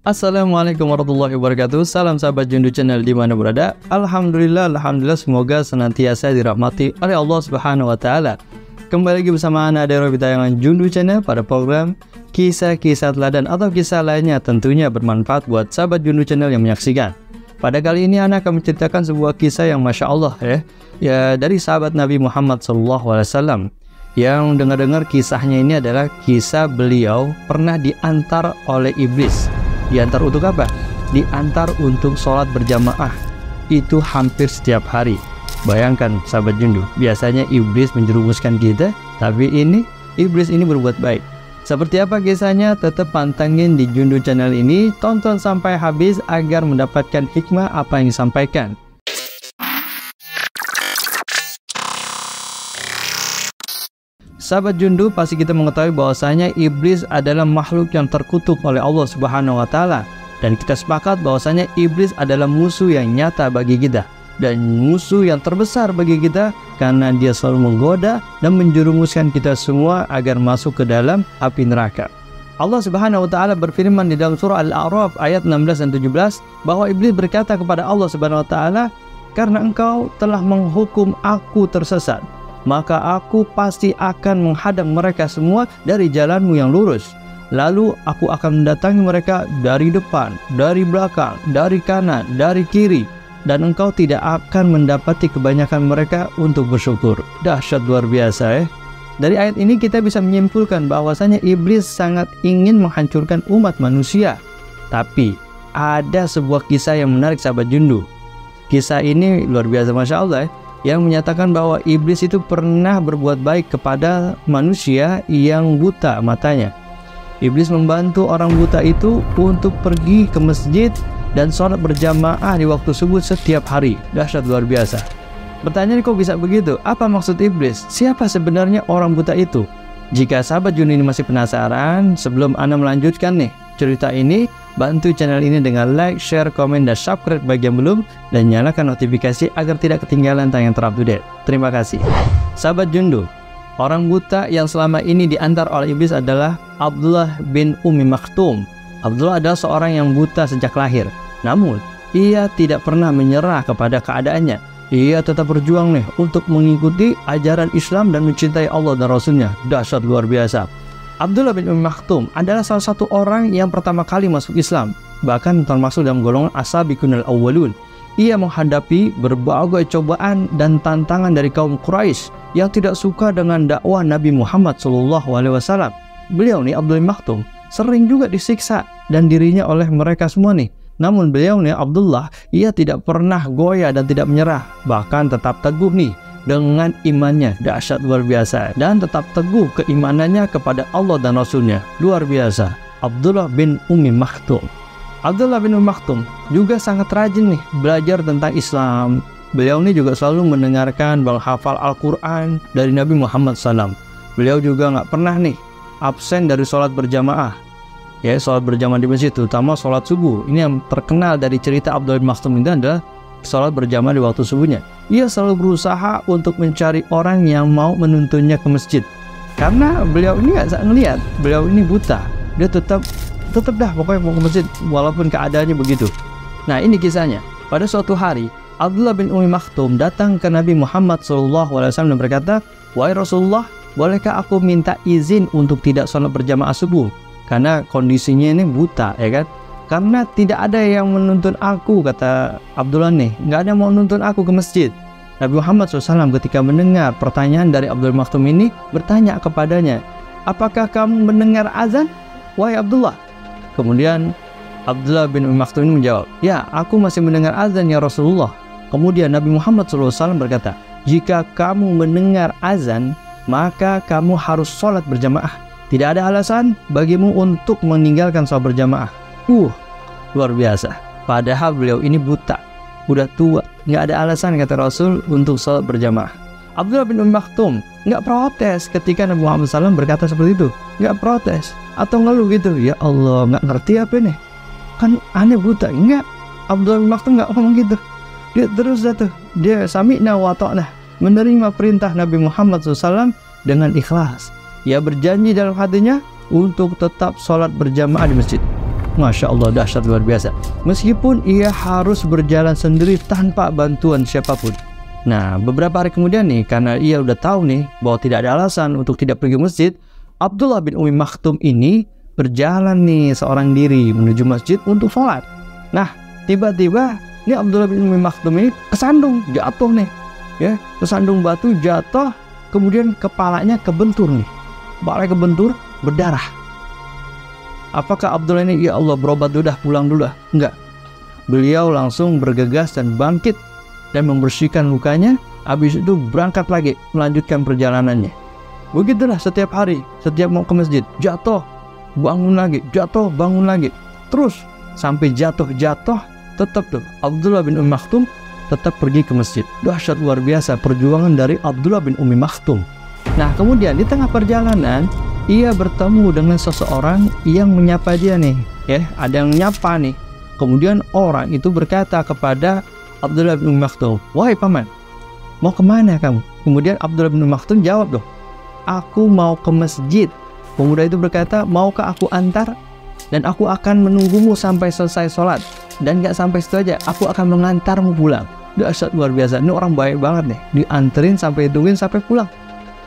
Assalamualaikum warahmatullahi wabarakatuh. Salam sahabat Jundu Channel di mana berada. Alhamdulillah semoga senantiasa dirahmati oleh Allah Subhanahu wa taala. Kembali lagi bersama Ana Adero di tayangan Jundu Channel pada program kisah-kisah teladan atau kisah lainnya tentunya bermanfaat buat sahabat Jundu Channel yang menyaksikan. Pada kali ini Ana akan menceritakan sebuah kisah yang Masya Allah ya dari sahabat Nabi Muhammad SAW. Yang dengar-dengar kisahnya ini adalah kisah beliau pernah diantar oleh iblis. Diantar untuk apa? Diantar untuk sholat berjamaah. Itu hampir setiap hari. Bayangkan sahabat Jundu, biasanya iblis menjerumuskan kita, tapi ini iblis ini berbuat baik. Seperti apa kisahnya? Tetap pantengin di Jundu Channel ini, tonton sampai habis agar mendapatkan hikmah apa yang disampaikan. Sahabat Jundu, pasti kita mengetahui bahwasanya iblis adalah makhluk yang terkutuk oleh Allah Subhanahu wa taala, dan kita sepakat bahwasanya iblis adalah musuh yang nyata bagi kita dan musuh yang terbesar bagi kita karena dia selalu menggoda dan menjerumuskan kita semua agar masuk ke dalam api neraka. Allah Subhanahu wa taala berfirman di dalam surah Al-A'raf ayat 16 dan 17 bahwa iblis berkata kepada Allah Subhanahu wa taala, "Karena engkau telah menghukum aku tersesat, maka aku pasti akan menghadang mereka semua dari jalanmu yang lurus. Lalu aku akan mendatangi mereka dari depan, dari belakang, dari kanan, dari kiri, dan engkau tidak akan mendapati kebanyakan mereka untuk bersyukur." Dahsyat luar biasa Dari ayat ini kita bisa menyimpulkan bahwasanya iblis sangat ingin menghancurkan umat manusia. Tapi ada sebuah kisah yang menarik sahabat Jundu. Kisah ini luar biasa Masya Allah yang menyatakan bahwa iblis itu pernah berbuat baik kepada manusia yang buta matanya. Iblis membantu orang buta itu untuk pergi ke masjid dan sholat berjamaah di waktu subuh setiap hari. Dahsyat luar biasa. Pertanyaan, kok bisa begitu? Apa maksud iblis? Siapa sebenarnya orang buta itu? Jika sahabat Juni ini masih penasaran, sebelum Anda melanjutkan nih cerita ini, bantu channel ini dengan like, share, komen, dan subscribe bagi yang belum, dan nyalakan notifikasi agar tidak ketinggalan tayangan terupdate. Terima kasih. Sahabat Jundu, orang buta yang selama ini diantar oleh iblis adalah Abdullah bin Ummi Maktum. Abdullah adalah seorang yang buta sejak lahir. Namun, ia tidak pernah menyerah kepada keadaannya. Ia tetap berjuang untuk mengikuti ajaran Islam dan mencintai Allah dan Rasulnya. Dahsyat luar biasa. Abdullah bin Ummi Maktum adalah salah satu orang yang pertama kali masuk Islam, bahkan termasuk dalam golongan as-sabiqunal awwalun. Ia menghadapi berbagai cobaan dan tantangan dari kaum Quraisy yang tidak suka dengan dakwah Nabi Muhammad SAW. Beliau Abdullah bin Maktum sering juga disiksa dan dirinya oleh mereka semua Namun beliau Abdullah, ia tidak pernah goyah dan tidak menyerah, bahkan tetap teguh dengan imannya. Dahsyat luar biasa, dan tetap teguh keimanannya kepada Allah dan Rasulnya. Luar biasa. Abdullah bin Ummi Maktum. Abdullah bin Ummi Maktum juga sangat rajin belajar tentang Islam. Beliau juga selalu mendengarkan menghafal Al-Quran dari Nabi Muhammad SAW. Beliau juga nggak pernah absen dari sholat berjamaah. Sholat berjamaah di masjid, terutama sholat subuh. Ini yang terkenal dari cerita Abdullah bin Maktum ini adalah sholat berjamaah di waktu subuhnya. Ia selalu berusaha untuk mencari orang yang mau menuntunnya ke masjid. Karena beliau ini nggak bisa ngelihat, beliau ini buta. Dia tetap dah pokoknya mau ke masjid walaupun keadaannya begitu. Nah, ini kisahnya. Pada suatu hari, Abdullah bin Ummi Maktum datang ke Nabi Muhammad SAW dan berkata, "Wahai Rasulullah, bolehkah aku minta izin untuk tidak sholat berjamaah subuh? Karena kondisinya ini buta, Karena tidak ada yang menuntun aku," kata Abdullah nggak ada yang mau menuntun aku ke masjid. Nabi Muhammad SAW ketika mendengar pertanyaan dari Abdullah Maktum ini bertanya kepadanya, "Apakah kamu mendengar azan, wahai Abdullah?" Kemudian Abdullah bin Ummi Maktum ini menjawab, "Ya, aku masih mendengar azan ya Rasulullah." Kemudian Nabi Muhammad SAW berkata, "Jika kamu mendengar azan, maka kamu harus sholat berjamaah. Tidak ada alasan bagimu untuk meninggalkan sholat berjamaah." Luar biasa. Padahal beliau ini buta, udah tua, nggak ada alasan kata Rasul untuk sholat berjamaah. Abdullah bin Ummi Maktum nggak protes ketika Nabi Muhammad SAW berkata seperti itu, nggak protes atau ngeluh gitu. Ya Allah, nggak ngerti apa ini? Kan aneh buta. Enggak, Abdullah bin Maktum nggak ngomong gitu. Dia terus dia sami'na wa ta'na, menerima perintah Nabi Muhammad SAW dengan ikhlas. Ia berjanji dalam hatinya untuk tetap sholat berjamaah di masjid. Masya Allah, dahsyat luar biasa. Meskipun ia harus berjalan sendiri tanpa bantuan siapapun. Nah, beberapa hari kemudian nih, karena ia udah tahu nih bahwa tidak ada alasan untuk tidak pergi ke masjid, Abdullah bin Ummi Maktum ini berjalan nih seorang diri menuju masjid untuk sholat. Nah, tiba-tiba ini Abdullah bin Ummi Maktum ini kesandung, jatuh nih, ya, kesandung batu, jatuh, kemudian kepalanya kebentur nih, kepalanya kebentur, berdarah. Apakah Abdullah ini, ya Allah, berobat dulu dah, pulang dulu dah? Enggak. Beliau langsung bergegas dan bangkit dan membersihkan lukanya. Habis itu berangkat lagi melanjutkan perjalanannya. Begitulah setiap hari, setiap mau ke masjid, jatuh, bangun lagi, jatuh, bangun lagi. Terus sampai jatuh-jatuh, tetap tuh Abdullah bin Ummi Maktum tetap pergi ke masjid. Dahsyat luar biasa perjuangan dari Abdullah bin Ummi Maktum. Nah, kemudian di tengah perjalanan ia bertemu dengan seseorang yang menyapa dia nih, ya, ada yang nyapa nih. Kemudian orang itu berkata kepada Abdullah bin Ummi Maktum, "Wahai paman, mau kemana kamu?" Kemudian Abdullah bin Ummi Maktum jawab dong, "Aku mau ke masjid." Pemuda itu berkata, "Maukah aku antar? Dan aku akan menunggumu sampai selesai sholat. Dan gak sampai situ aja, aku akan mengantarmu pulang." Dahsyat luar biasa, ini orang baik banget nih, dianterin sampai tungguin sampai pulang.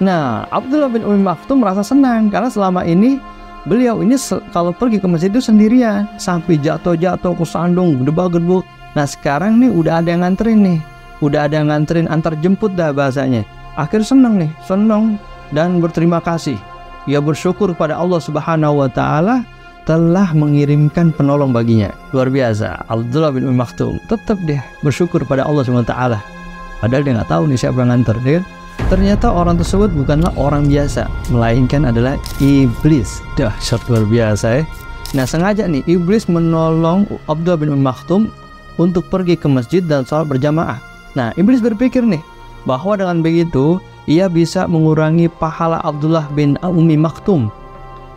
Nah, Abdullah bin Ummi Maktum merasa senang karena selama ini beliau ini kalau pergi ke masjid itu sendirian, sampai jatuh-jatuh, kesandung, gedebak-gedebuk. Nah, sekarang nih udah ada yang nganterin nih, udah ada yang nganterin, antar jemput dah bahasanya. Akhirnya senang nih, senang dan berterima kasih. Ia bersyukur pada Allah Subhanahu wa Ta'ala telah mengirimkan penolong baginya. Luar biasa, Abdullah bin Ummi Maktum tetap deh bersyukur pada Allah Subhanahu wa Ta'ala. Padahal dia nggak tahu nih siapa yang nganter, ya kan? Ternyata orang tersebut bukanlah orang biasa, melainkan adalah iblis. Dahsyat luar biasa, ya. Nah, sengaja nih iblis menolong Abdullah bin Ummi Maktum untuk pergi ke masjid dan sholat berjamaah. Nah, iblis berpikir nih bahwa dengan begitu ia bisa mengurangi pahala Abdullah bin Ummi Maktum.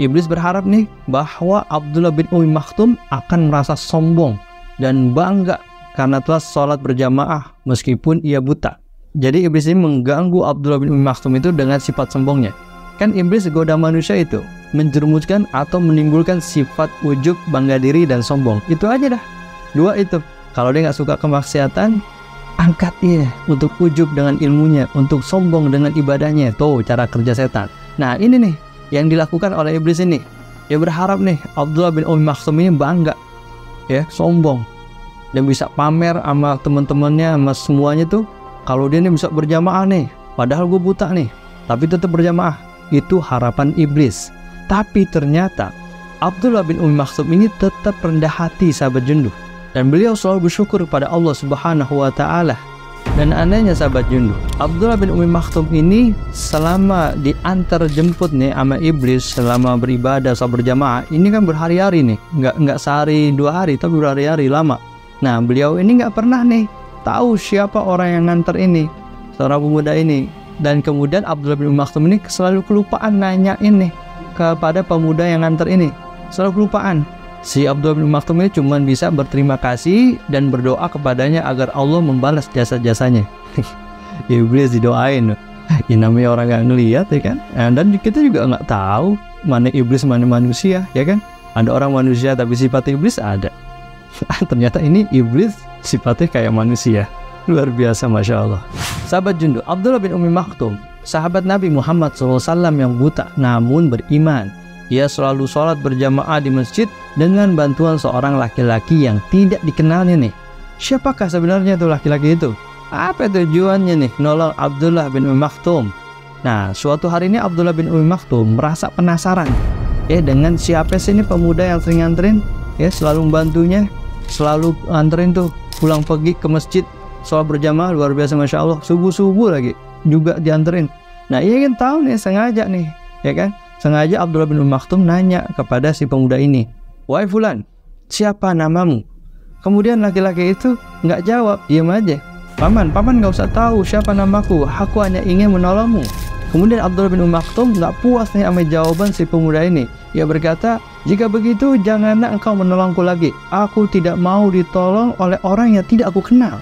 Iblis berharap nih bahwa Abdullah bin Ummi Maktum akan merasa sombong dan bangga karena telah sholat berjamaah meskipun ia buta. Jadi iblis ini mengganggu Abdullah bin Ummi Maktum itu dengan sifat sombongnya. Kan iblis goda manusia itu menjerumuskan atau menimbulkan sifat ujub, bangga diri, dan sombong. Itu aja dah, dua itu. Kalau dia nggak suka kemaksiatan, angkat dia untuk ujub dengan ilmunya, untuk sombong dengan ibadahnya. Tuh cara kerja setan. Nah, ini nih yang dilakukan oleh iblis ini. Dia berharap nih Abdullah bin Ummi Maktum ini bangga, ya, sombong, dan bisa pamer sama teman-temannya, sama semuanya tuh. Kalau dia nih bisa berjamaah nih, padahal gue buta nih, tapi tetap berjamaah. Itu harapan iblis. Tapi ternyata Abdullah bin Ummi Maktum ini tetap rendah hati, sahabat Jundu, dan beliau selalu bersyukur kepada Allah Subhanahu wa Ta'ala. Dan anehnya sahabat Jundu, Abdullah bin Ummi Maktum ini selama diantar jemput nih sama iblis, selama beribadah salat berjamaah, ini kan berhari-hari nih, nggak sehari dua hari, tapi berhari-hari lama. Nah, beliau ini nggak pernah nih tahu siapa orang yang nganter ini, seorang pemuda ini. Dan kemudian Abdullah bin Ummi Maktum ini selalu kelupaan nanya ini kepada pemuda yang nganter ini, selalu kelupaan. Si Abdullah bin Ummi Maktum ini cuma bisa berterima kasih dan berdoa kepadanya agar Allah membalas jasa-jasanya. Iblis didoain, ya namanya orang gak ngeliat, ya kan. Dan kita juga nggak tahu mana iblis mana manusia, ya kan. Ada orang manusia tapi sifat iblis ada. Ternyata ini iblis sifatnya kayak manusia. Luar biasa, Masya Allah. Sahabat Jundu, Abdullah bin Ummi Maktum, sahabat Nabi Muhammad SAW yang buta namun beriman. Ia selalu sholat berjamaah di masjid dengan bantuan seorang laki-laki yang tidak dikenalnya nih. Siapakah sebenarnya tuh laki-laki itu? Apa tujuannya nih nolong Abdullah bin Ummi Maktum? Nah, suatu hari ini Abdullah bin Ummi Maktum merasa penasaran, ya, dengan siapa sih ini pemuda yang sering nganterin, ya, selalu membantunya, selalu nganterin tuh pulang pergi ke masjid sholat berjamaah. Luar biasa, Masya Allah. Subuh-subuh lagi juga dianterin. Nah, ia ingin tahu nih, sengaja nih, ya kan, sengaja Abdullah bin Ummi Maktum nanya kepada si pemuda ini, "Wahai fulan, siapa namamu?" Kemudian laki-laki itu nggak jawab, diam aja. Paman nggak usah tahu siapa namaku, aku hanya ingin menolongmu." Kemudian Abdullah bin Ummi Maktum nggak puas nih sama jawaban si pemuda ini. Ia berkata, "Jika begitu janganlah engkau menolongku lagi. Aku tidak mau ditolong oleh orang yang tidak aku kenal."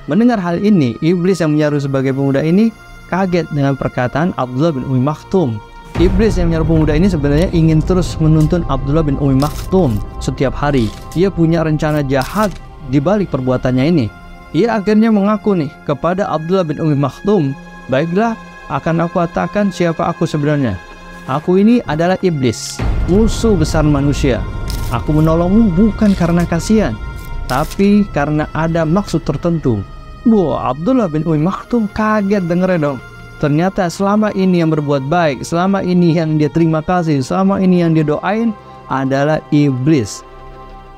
Mendengar hal ini, iblis yang menyaru sebagai pemuda ini kaget dengan perkataan Abdullah bin Ummi Maktum. Iblis yang menyuruh pemuda ini sebenarnya ingin terus menuntun Abdullah bin Ummi Maktum setiap hari. Ia punya rencana jahat di balik perbuatannya ini. Ia akhirnya mengaku nih kepada Abdullah bin Ummi Maktum, "Baiklah, akan aku katakan siapa aku sebenarnya. Aku ini adalah iblis, musuh besar manusia. Aku menolongmu bukan karena kasihan, tapi karena ada maksud tertentu." Wah, Abdullah bin Ummi Maktum kaget dengernya dong. Ternyata selama ini yang berbuat baik, selama ini yang dia terima kasih, selama ini yang dia doain adalah iblis.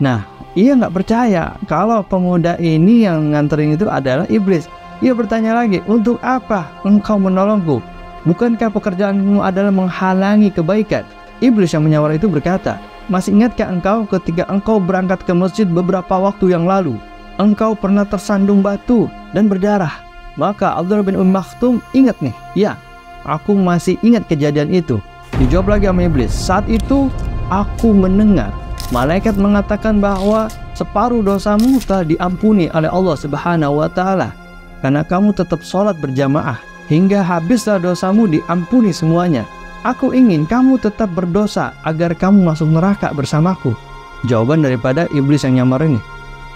Nah, ia nggak percaya kalau pemuda ini yang nganterin itu adalah iblis. Ia bertanya lagi, "Untuk apa engkau menolongku? Bukankah pekerjaanmu adalah menghalangi kebaikan?" Iblis yang menyawar itu berkata, "Masih ingatkah engkau ketika engkau berangkat ke masjid beberapa waktu yang lalu? Engkau pernah tersandung batu dan berdarah." Maka Abdullah bin Ummi Maktum ingat nih, "Ya, aku masih ingat kejadian itu." Dijawab lagi sama iblis, "Saat itu aku mendengar malaikat mengatakan bahwa separuh dosamu telah diampuni oleh Allah Subhanahu wa Ta'ala karena kamu tetap sholat berjamaah hingga habislah dosamu diampuni semuanya. Aku ingin kamu tetap berdosa agar kamu masuk neraka bersamaku." Jawaban daripada iblis yang nyamar ini.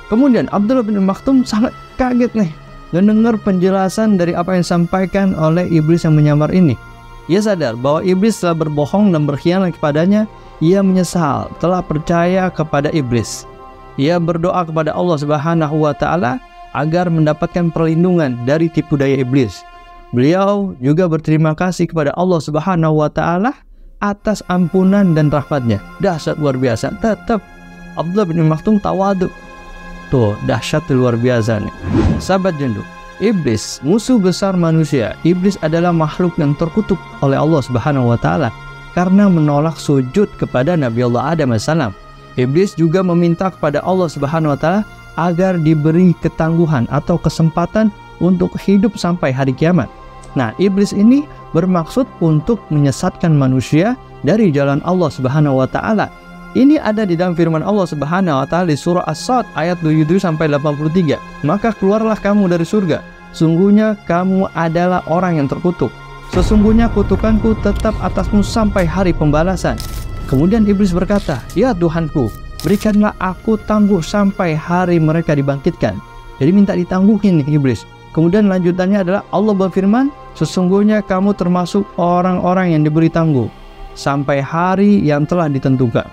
Kemudian Abdullah bin Ummi Maktum sangat kaget nih mendengar penjelasan dari apa yang disampaikan oleh iblis yang menyamar ini. Ia sadar bahwa iblis telah berbohong dan berkhianat kepadanya. Ia menyesal telah percaya kepada iblis. Ia berdoa kepada Allah Subhanahu wa Ta'ala agar mendapatkan perlindungan dari tipu daya iblis. Beliau juga berterima kasih kepada Allah Subhanahu wa Ta'ala atas ampunan dan rahmatnya. Dahsyat luar biasa. Tetap Abdullah bin Ummi Maktum tawadhu. Tuh, dahsyat luar biasa nih. Sahabat Jendu, iblis, musuh besar manusia. Iblis adalah makhluk yang terkutuk oleh Allah Subhanahu wa Ta'ala karena menolak sujud kepada Nabi Allah Adam AS. Iblis juga meminta kepada Allah Subhanahu wa Ta'ala agar diberi ketangguhan atau kesempatan untuk hidup sampai hari kiamat. Nah, iblis ini bermaksud untuk menyesatkan manusia dari jalan Allah Subhanahu wa Ta'ala. Ini ada di dalam firman Allah Subhanahu wa Ta'ala di surah As-Sad ayat 77-83. "Maka keluarlah kamu dari surga. Sungguhnya kamu adalah orang yang terkutuk. Sesungguhnya kutukanku tetap atasmu sampai hari pembalasan." Kemudian iblis berkata, "Ya Tuhanku, berikanlah aku tangguh sampai hari mereka dibangkitkan." Jadi minta ditangguhin nih iblis. Kemudian lanjutannya adalah Allah berfirman, "Sesungguhnya kamu termasuk orang-orang yang diberi tangguh sampai hari yang telah ditentukan."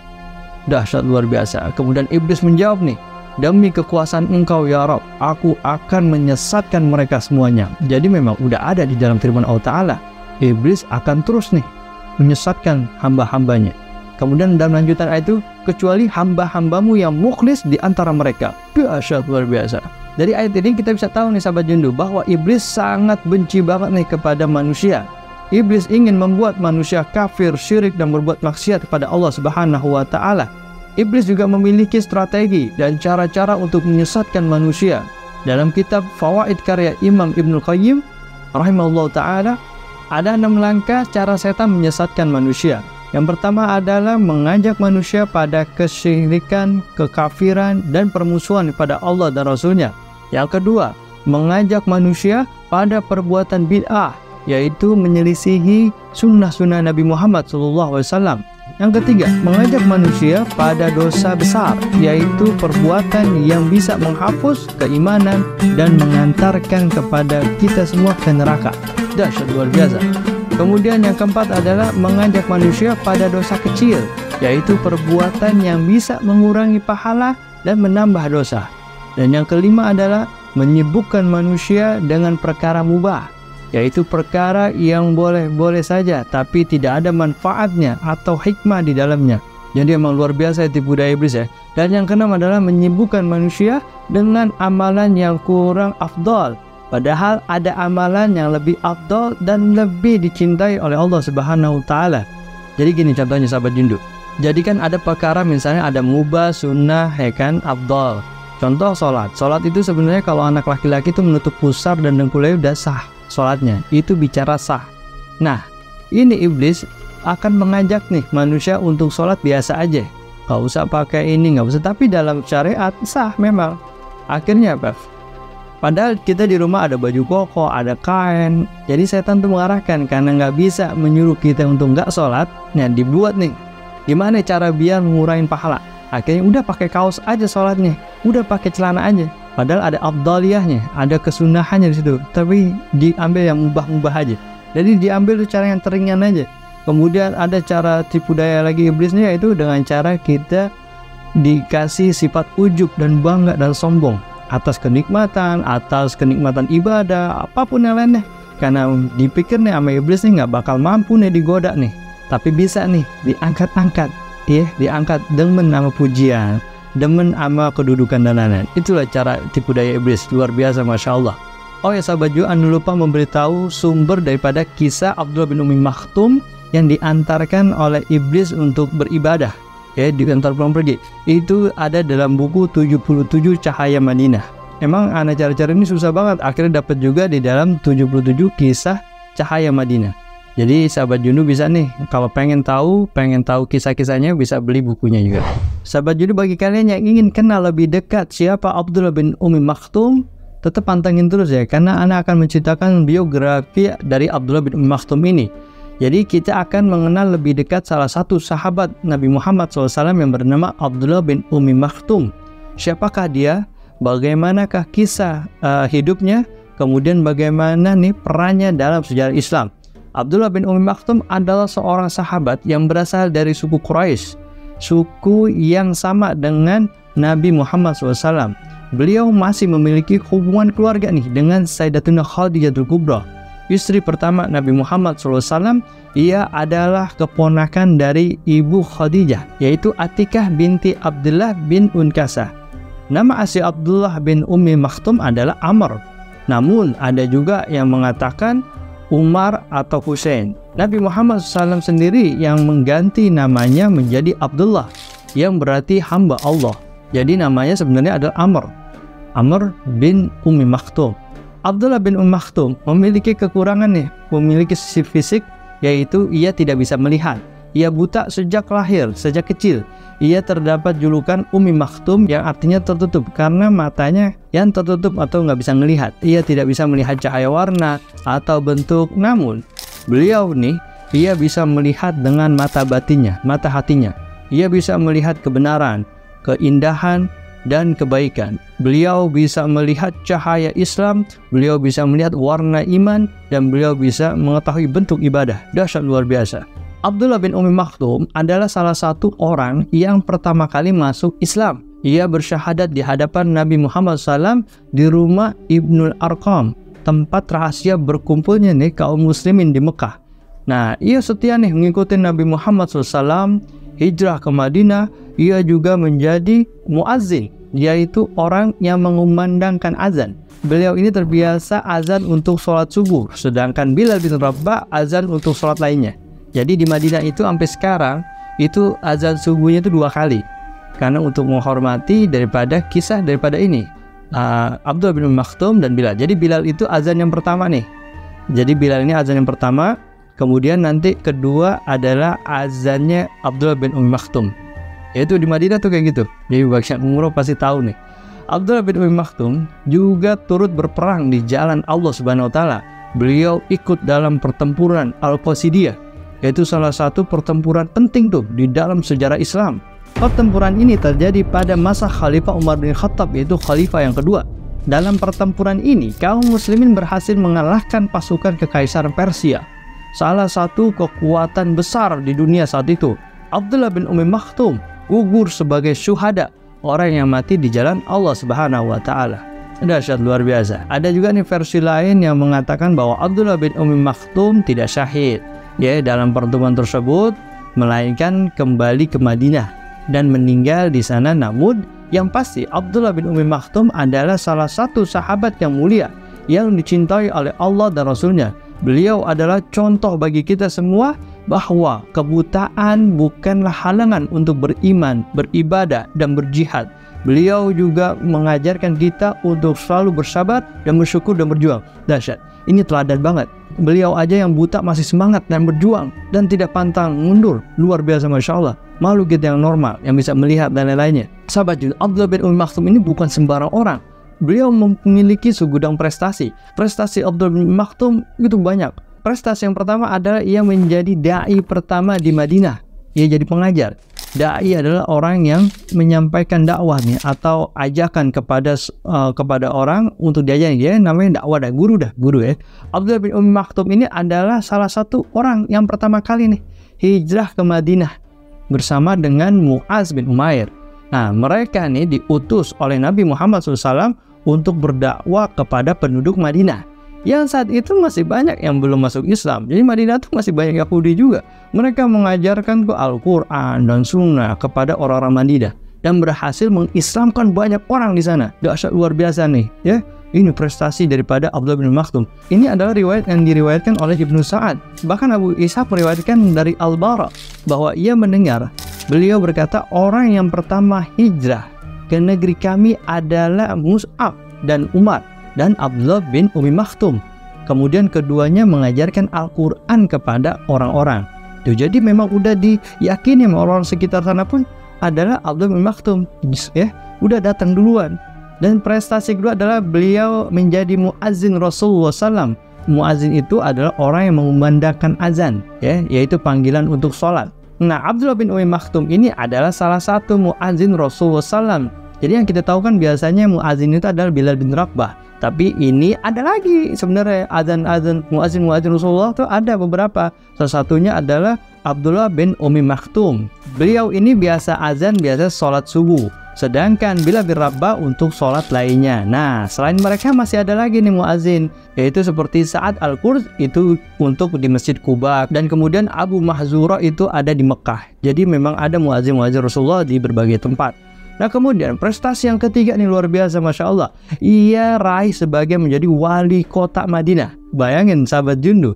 Dahsyat luar biasa. Kemudian iblis menjawab nih, "Demi kekuasaan engkau ya Rabb, aku akan menyesatkan mereka semuanya." Jadi memang udah ada di dalam firman Allah Ta'ala, iblis akan terus nih menyesatkan hamba-hambanya. Kemudian dalam lanjutan ayat itu, "Kecuali hamba-hambamu yang mukhlis di antara mereka." Dahsyat luar biasa. Dari ayat ini kita bisa tahu nih sahabat Jendu bahwa iblis sangat benci banget nih kepada manusia. Iblis ingin membuat manusia kafir, syirik, dan berbuat maksiat kepada Allah Subhanahu wa Ta'ala. Iblis juga memiliki strategi dan cara-cara untuk menyesatkan manusia. Dalam kitab Fawaid karya Imam Ibnul Qayyim rahimahullah ta'ala, ada 6 langkah cara setan menyesatkan manusia. Yang pertama adalah mengajak manusia pada kesyirikan, kekafiran, dan permusuhan kepada Allah dan Rasulnya. Yang kedua, mengajak manusia pada perbuatan bid'ah, yaitu menyelisihi sunnah-sunnah Nabi Muhammad SAW. Yang ketiga, mengajak manusia pada dosa besar, yaitu perbuatan yang bisa menghapus keimanan dan mengantarkan kepada kita semua ke neraka. Dahsyat luar biasa. Kemudian yang keempat adalah mengajak manusia pada dosa kecil, yaitu perbuatan yang bisa mengurangi pahala dan menambah dosa. Dan yang kelima adalah menyibukkan manusia dengan perkara mubah, yaitu perkara yang boleh-boleh saja tapi tidak ada manfaatnya atau hikmah di dalamnya. Jadi emang luar biasa tipu daya iblis ya. Dan yang keenam adalah menyibukkan manusia dengan amalan yang kurang afdal, padahal ada amalan yang lebih afdal dan lebih dicintai oleh Allah Subhanahu wa Ta'ala. Jadi gini contohnya sahabat Jindu. Jadi kan ada perkara misalnya ada mubah, sunnah, ya kan, afdal. Contoh sholat. Sholat itu sebenarnya kalau anak laki-laki itu menutup pusar dan dengkulnya udah sah sholatnya, itu bicara sah. Nah, ini iblis akan mengajak nih manusia untuk sholat biasa aja, nggak usah pakai ini, nggak usah, tapi dalam syariat sah memang. Akhirnya apa? Padahal kita di rumah ada baju koko, ada kain. Jadi setan tuh mengarahkan, karena nggak bisa menyuruh kita untuk nggak sholat. Nah, dibuat nih, gimana cara biar ngurangin pahala? Akhirnya udah pakai kaos aja sholatnya, udah pakai celana aja. Padahal ada afdaliyahnya, ada kesunahannya di situ. Tapi diambil yang mubah-mubah aja. Jadi diambil tuh cara yang teringan aja. Kemudian ada cara tipu daya lagi iblisnya, yaitu dengan cara kita dikasih sifat ujub dan bangga dan sombong atas kenikmatan ibadah, apapun yang lainnya. Karena dipikir nih sama iblis nih nggak bakal mampu nih digoda nih, tapi bisa nih diangkat-angkat, ya, diangkat demen sama pujian, demen sama kedudukan dan lain-lain. Itulah cara tipu daya iblis, luar biasa, masya Allah. Oh ya sahabat juga, anda lupa memberitahu sumber daripada kisah Abdullah bin Umi Maktum yang diantarkan oleh iblis untuk beribadah, ya, diantar pulang pergi. Itu ada dalam buku 77 Cahaya Madinah. Emang anak cara-cara ini susah banget, akhirnya dapat juga di dalam 77 kisah Cahaya Madinah. Jadi sahabat Jundu bisa nih, kalau pengen tahu kisah-kisahnya, bisa beli bukunya juga. Sahabat Jundu, bagi kalian yang ingin kenal lebih dekat siapa Abdullah bin Umi Maktum, tetap pantengin terus ya, karena anak akan menceritakan biografi dari Abdullah bin Umi Maktum ini. Jadi kita akan mengenal lebih dekat salah satu sahabat Nabi Muhammad SAW yang bernama Abdullah bin Umi Maktum. Siapakah dia? Bagaimanakah kisah hidupnya? Kemudian bagaimana nih perannya dalam sejarah Islam? Abdullah bin Umi Maktum adalah seorang sahabat yang berasal dari suku Quraisy, suku yang sama dengan Nabi Muhammad SAW. Beliau masih memiliki hubungan keluarga nih dengan Sayyidatuna Khadijatul Kubra, istri pertama Nabi Muhammad SAW. Ia adalah keponakan dari ibu Khadijah, yaitu Atikah binti Abdullah bin Unkasah. Nama asli Abdullah bin Umi Maktum adalah Amr. Namun ada juga yang mengatakan Umar atau Hussein. Nabi Muhammad SAW sendiri yang mengganti namanya menjadi Abdullah, yang berarti hamba Allah. Jadi namanya sebenarnya adalah Amr bin Umi Maktum. Abdullah bin Umi Maktum memiliki kekurangan nih, memiliki sisi fisik, yaitu ia tidak bisa melihat. Ia buta sejak lahir, sejak kecil. Ia terdapat julukan Umi Maktum yang artinya tertutup, karena matanya yang tertutup atau nggak bisa melihat. Ia tidak bisa melihat cahaya warna atau bentuk. Namun beliau nih, ia bisa melihat dengan mata batinnya, mata hatinya. Ia bisa melihat kebenaran, keindahan, dan kebaikan. Beliau bisa melihat cahaya Islam, beliau bisa melihat warna iman, dan beliau bisa mengetahui bentuk ibadah. Dahsyat, luar biasa. Abdullah bin Umi Maktum adalah salah satu orang yang pertama kali masuk Islam. Ia bersyahadat di hadapan Nabi Muhammad SAW di rumah Ibnul Arqam, tempat rahasia berkumpulnya nih kaum muslimin di Mekah. Nah, ia setia nih mengikuti Nabi Muhammad SAW, hijrah ke Madinah. Ia juga menjadi muazzin, yaitu orang yang mengumandangkan azan. Beliau ini terbiasa azan untuk sholat subuh, sedangkan Bilal bin Rabah azan untuk sholat lainnya. Jadi di Madinah itu sampai sekarang itu azan subuhnya itu 2 kali, karena untuk menghormati daripada kisah daripada ini, Abdullah bin Maktum dan Bilal. Jadi Bilal itu azan yang pertama nih. Jadi Bilal ini azan yang pertama, kemudian nanti kedua adalah azannya Abdullah bin Maktum. Yaitu di Madinah tuh kayak gitu. Jadi bagi umroh pasti tahu nih. Abdullah bin Umi Maktum juga turut berperang di jalan Allah Subhanahu wa taala. Beliau ikut dalam pertempuran Al-Qasidiyah, yaitu salah satu pertempuran penting tuh di dalam sejarah Islam. Pertempuran ini terjadi pada masa Khalifah Umar bin Khattab, yaitu khalifah yang kedua. Dalam pertempuran ini, kaum muslimin berhasil mengalahkan pasukan kekaisaran Persia, salah satu kekuatan besar di dunia saat itu. Abdullah bin Umi Maktum gugur sebagai syuhada, orang yang mati di jalan Allah Subhanahu wa taala. Dahsyat, luar biasa. Ada juga nih versi lain yang mengatakan bahwa Abdullah bin Umi Maktum tidak syahid ya dalam pertemuan tersebut, melainkan kembali ke Madinah dan meninggal di sana. Namun yang pasti Abdullah bin Umi Maktum adalah salah satu sahabat yang mulia yang dicintai oleh Allah dan Rasulnya. Beliau adalah contoh bagi kita semua bahwa kebutaan bukanlah halangan untuk beriman, beribadah, dan berjihad. Beliau juga mengajarkan kita untuk selalu bersabar dan bersyukur dan berjuang. Dahsyat, ini teladan banget. Beliau aja yang buta masih semangat dan berjuang dan tidak pantang mundur. Luar biasa, Masya Allah. Makhluk kita yang normal, yang bisa melihat dan lain-lainnya. Sahabat, Abdullah bin Umi Maktum ini bukan sembarang orang. beliau memiliki segudang prestasi. Prestasi Abdullah bin Maktum itu banyak. Prestasi yang pertama adalah ia menjadi dai pertama di Madinah. Ia jadi pengajar. Dai adalah orang yang menyampaikan dakwah nih, atau ajakan kepada orang untuk diajari. Dia namanya dakwah, guru ya. Abdullah bin Maktum ini adalah salah satu orang yang pertama kali nih hijrah ke Madinah bersama dengan Mu'az bin Umair. Nah, mereka nih diutus oleh Nabi Muhammad SAW untuk berdakwah kepada penduduk Madinah yang saat itu masih banyak yang belum masuk Islam. Jadi Madinah itu masih banyak Yahudi juga. Mereka mengajarkan Al-Quran dan Sunnah kepada orang-orang Madinah dan berhasil mengislamkan banyak orang di sana. Dahsyat luar biasa nih, ya. Ini prestasi daripada Abdullah bin Maktum. Ini adalah riwayat yang diriwayatkan oleh Ibnu Sa'ad. Bahkan Abu Ishaq meriwayatkan dari Al-Bara bahwa ia mendengar beliau berkata, orang yang pertama hijrah ke negeri kami adalah Mus'ab dan Umar dan Abdullah bin Maktum. Kemudian keduanya mengajarkan Al-Quran kepada orang-orang. Jadi memang udah diyakini sama orang sekitar sana pun adalah Abdullah bin Maktum, ya, udah datang duluan. Dan prestasi kedua adalah beliau menjadi muazzin Rasulullah SAW. Muazzin itu adalah orang yang mengumandangkan azan, ya, yaitu panggilan untuk sholat. Nah, Abdullah bin Maktum ini adalah salah satu muazzin Rasulullah SAW. Jadi yang kita tahu kan biasanya muazzin itu adalah Bilal bin Rabah. Tapi ini ada lagi sebenarnya azan-azan muazzin Rasulullah itu ada beberapa. Salah satunya adalah Abdullah bin Maktum. Beliau ini biasa azan, biasa sholat subuh. Sedangkan Bilal bin Rabah untuk sholat lainnya. Nah, selain mereka masih ada lagi nih muazzin, yaitu seperti Sa'ad Al-Qurs itu untuk di Masjid Quba, dan kemudian Abu Mahzura itu ada di Mekah. Jadi memang ada muazzin Rasulullah di berbagai tempat. Nah, kemudian prestasi yang ketiga nih luar biasa, Masya Allah. Ia raih sebagai menjadi wali kota Madinah. Bayangin sahabat Jundu,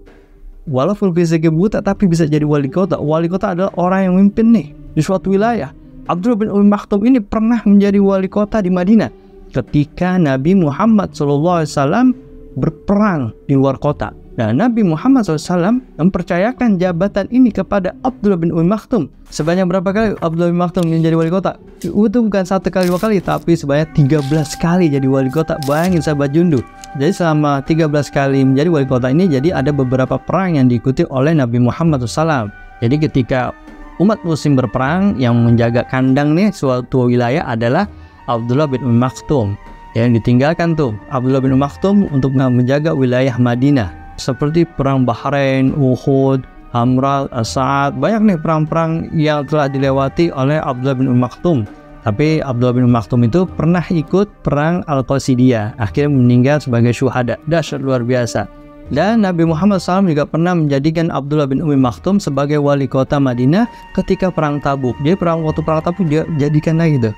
walaupun fisiknya buta tapi bisa jadi wali kota. Wali kota adalah orang yang memimpin nih di suatu wilayah. Abdullah bin Maktum ini pernah menjadi wali kota di Madinah ketika Nabi Muhammad SAW berperang di luar kota. Nah, Nabi Muhammad SAW mempercayakan jabatan ini kepada Abdullah bin Maktum. Sebanyak berapa kali Abdullah bin Maktum menjadi wali kota? Itu bukan 1 kali 2 kali, tapi sebanyak 13 kali jadi wali kota. Bayangin sahabat Jundu. Jadi selama 13 kali menjadi wali kota ini, jadi ada beberapa perang yang diikuti oleh Nabi Muhammad SAW. Jadi ketika umat muslim berperang, yang menjaga kandang nih suatu wilayah adalah Abdullah bin Maktum. Yang ditinggalkan tuh Abdullah bin Maktum untuk menjaga wilayah Madinah. Seperti perang Bahrain, Uhud, Hamra, As-Sa'ad. Banyak nih perang-perang yang telah dilewati oleh Abdullah bin Maktum. Tapi Abdullah bin Maktum itu pernah ikut perang Al-Qasidiyah, akhirnya meninggal sebagai syuhada. Dahsyat luar biasa. Dan Nabi Muhammad SAW juga pernah menjadikan Abdullah bin Maktum sebagai wali kota Madinah ketika perang Tabuk. Jadi waktu perang Tabuk dia jadikan lagi tuh.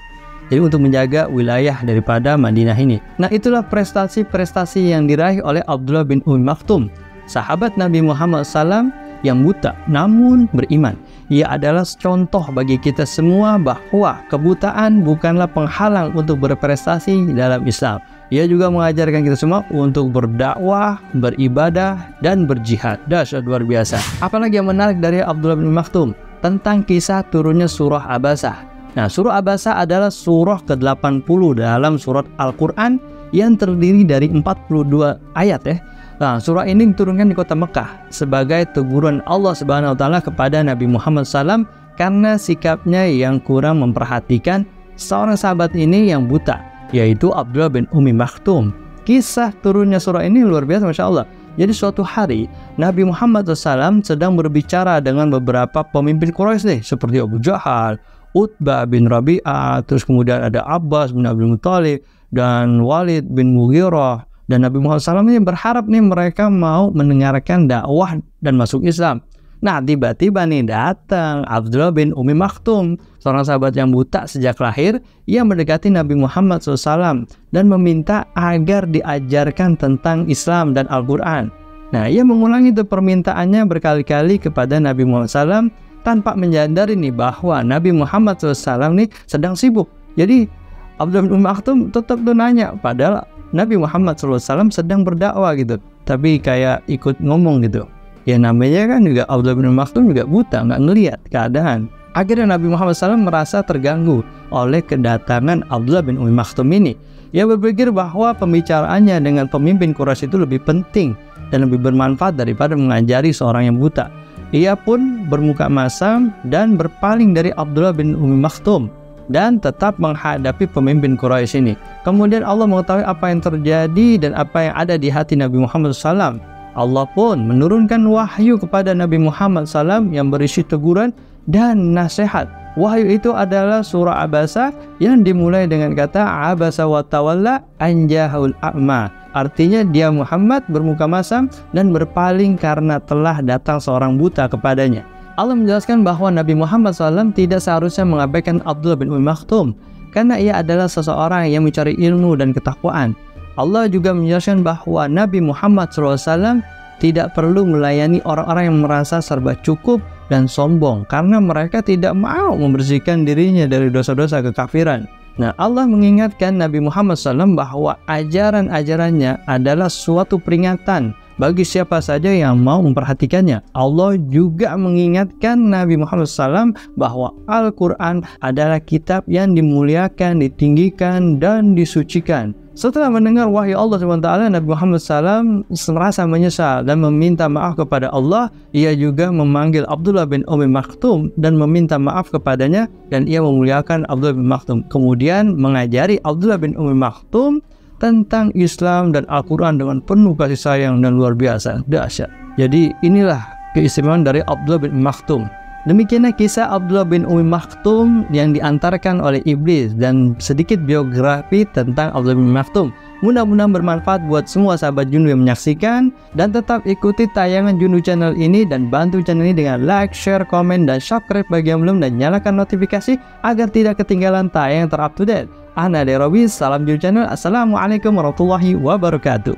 Jadi untuk menjaga wilayah daripada Madinah ini. Nah, itulah prestasi-prestasi yang diraih oleh Abdullah bin Maktum, sahabat Nabi Muhammad SAW yang buta namun beriman. Ia adalah contoh bagi kita semua bahwa kebutaan bukanlah penghalang untuk berprestasi dalam Islam. Ia juga mengajarkan kita semua untuk berdakwah, beribadah, dan berjihad. Dahsyat luar biasa. Apalagi yang menarik dari Abdullah bin Maktum? Tentang kisah turunnya surah Abasah. Nah, surah Abasah adalah surah ke-80 dalam surat Al-Quran yang terdiri dari 42 ayat ya. Nah, surah ini diturunkan di kota Mekah sebagai teguran Allah Subhanahu wa taala kepada Nabi Muhammad SAW karena sikapnya yang kurang memperhatikan seorang sahabat ini yang buta, yaitu Abdullah bin Maktum. Kisah turunnya surah ini luar biasa, Masya Allah. Jadi suatu hari Nabi Muhammad SAW sedang berbicara dengan beberapa pemimpin Quraisy nih, seperti Abu Jahal, Utbah bin Rabi'ah, terus kemudian ada Abbas bin Abdul Muttalib dan Walid bin Mughirah. Dan Nabi Muhammad SAW ini berharap nih mereka mau mendengarkan dakwah dan masuk Islam. Nah, tiba-tiba nih datang Abdullah bin Maktum, seorang sahabat yang buta sejak lahir. Ia mendekati Nabi Muhammad SAW dan meminta agar diajarkan tentang Islam dan Al-Quran. Nah, ia mengulangi itu permintaannya berkali-kali kepada Nabi Muhammad SAW tanpa menyadari nih bahwa Nabi Muhammad SAW nih sedang sibuk. Jadi Abdullah bin Maktum tetap tuh nanya, padahal Nabi Muhammad SAW sedang berdakwah gitu, tapi kayak ikut ngomong gitu. Ya namanya kan juga Abdullah bin Maktum juga buta, nggak ngelihat keadaan. Akhirnya Nabi Muhammad SAW merasa terganggu oleh kedatangan Abdullah bin Maktum ini. Ia berpikir bahwa pembicaraannya dengan pemimpin Quraisy itu lebih penting dan lebih bermanfaat daripada mengajari seorang yang buta. Ia pun bermuka masam dan berpaling dari Abdullah bin Ummi Maktum dan tetap menghadapi pemimpin Quraisy ini. Kemudian Allah mengetahui apa yang terjadi dan apa yang ada di hati Nabi Muhammad SAW. Allah pun menurunkan wahyu kepada Nabi Muhammad SAW yang berisi teguran dan nasihat. Wahyu itu adalah surah Abasa yang dimulai dengan kata Abasa wa tawalla an ja'ahul a'ma. Artinya dia Muhammad bermuka masam dan berpaling karena telah datang seorang buta kepadanya. Allah menjelaskan bahwa Nabi Muhammad SAW tidak seharusnya mengabaikan Abdullah bin Ummi Maktum karena ia adalah seseorang yang mencari ilmu dan ketakwaan. Allah juga menjelaskan bahwa Nabi Muhammad SAW tidak perlu melayani orang-orang yang merasa serba cukup dan sombong karena mereka tidak mau membersihkan dirinya dari dosa-dosa kekafiran. Nah, Allah mengingatkan Nabi Muhammad SAW bahwa ajaran-ajarannya adalah suatu peringatan bagi siapa saja yang mau memperhatikannya. Allah juga mengingatkan Nabi Muhammad SAW bahwa Al-Quran adalah kitab yang dimuliakan, ditinggikan, dan disucikan. Setelah mendengar wahyu Allah SWT, Nabi Muhammad SAW merasa menyesal dan meminta maaf kepada Allah. Ia juga memanggil Abdullah bin Ummi Maktum dan meminta maaf kepadanya, dan ia memuliakan Abdullah bin Maktum. Kemudian mengajari Abdullah bin Ummi Maktum tentang Islam dan Al-Quran dengan penuh kasih sayang dan luar biasa, dahsyat. Jadi inilah keistimewaan dari Abdullah bin Maktum. Demikianlah kisah Abdullah bin Ummi Maktum yang diantarkan oleh Iblis dan sedikit biografi tentang Abdullah bin Maktum. Mudah-mudahan bermanfaat buat semua sahabat Jundu yang menyaksikan, dan tetap ikuti tayangan Jundu Channel ini dan bantu channel ini dengan like, share, komen, dan subscribe bagi yang belum, dan nyalakan notifikasi agar tidak ketinggalan tayangan ter up to date. Ana Derobi, salam Jundu Channel. Assalamualaikum warahmatullahi wabarakatuh.